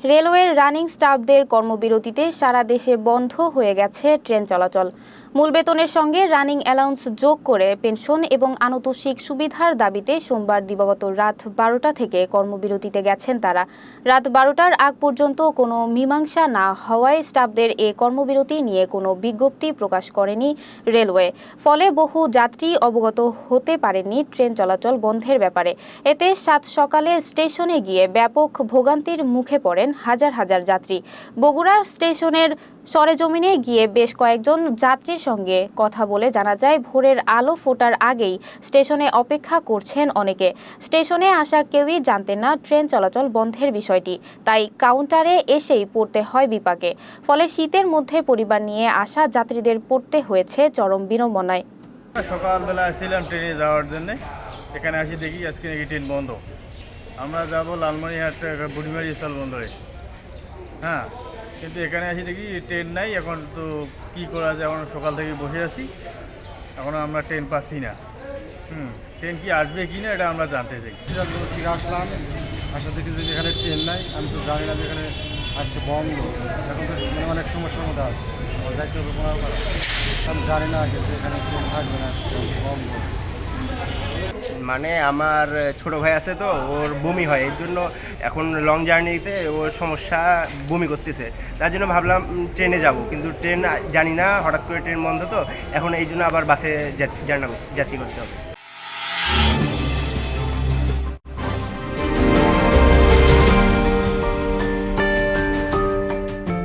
রেলওয়ের রানিং স্টাফদের কর্মবিরতিতে সারা দেশে বন্ধ হয়ে গেছে ট্রেন চলাচল। মূল বেতনের সঙ্গে রানিং অ্যালাউন্স যোগ করে পেনশন এবং আনুতোষিক সুবিধার দাবিতে সোমবার দিবাগত রাত ১২টা থেকে কর্মবিরতিতে গেছেন তারা। রাত ১২টার আগ পর্যন্ত কোনো মীমাংসা না হওয়ায় স্টাফদের এ কর্মবিরতি নিয়ে কোনো বিজ্ঞপ্তি প্রকাশ করেনি রেলওয়ে। ফলে বহু যাত্রী অবগত হতে পারেননি ট্রেন চলাচল বন্ধের ব্যাপারে। এতে সাত সকালে স্টেশনে গিয়ে ব্যাপক ভোগান্তির মুখে পড়েন হাজার হাজার যাত্রী। বগুড়া স্টেশনের সরেজমিনে গিয়ে বেশ কয়েকজন যাত্রীর সঙ্গে কথা বলে জানা যায়, ভোরের আলো ফোটার আগেই স্টেশনে অপেক্ষা করছেন অনেকে। স্টেশনে আসা কেউই জানতেন না ট্রেন চলাচল বন্ধের বিষয়টি, তাই কাউন্টারে এসেই পড়তে হয় বিপাকে। ফলে শীতের মধ্যে পরিবার নিয়ে আসা যাত্রীদের পড়তে হয়েছে চরম বিড়ম্বনায়। সকালবেলা আসছিলাম ট্রেনে যাওয়ার জন্য, এখানে আসি দেখি আজকে নাকি ট্রেন বন্ধ। আমরা যাবো লালমনিরহাট বুড়িমারি স্থল বন্দরে, হ্যাঁ, কিন্তু এখানে আসি দেখি ট্রেন নাই। এখন তো কী করা যায়, এখন সকাল থেকে বসে আছি, এখনও আমরা ট্রেন পাচ্ছি না। ট্রেন কি আসবে কি না এটা আমরা জানতে চাই। ফিরে আসলাম, আসা দেখি যে এখানে ট্রেন নাই। আমি তো জানি না যে এখানে আজকে বন্ধ। এখন তো অনেক সমস্যার মধ্যে আসছে, যাইতে হবে কোনো আমি জানি না আগে যে এখানে ট্রেন থাকবে না, বন্ধ। মানে আমার ছোট ভাই আছে, তো ওর বমি হয়, এর জন্য এখন লং জার্নিতে ওর সমস্যা, বমি করতেছে। তার জন্য ভাবলাম ট্রেনে যাব, কিন্তু ট্রেন জানি না, হঠাৎ করে ট্রেন বন্ধ, তো এখন এই জন্য আবার বাসে যাত্রী করতে হবে।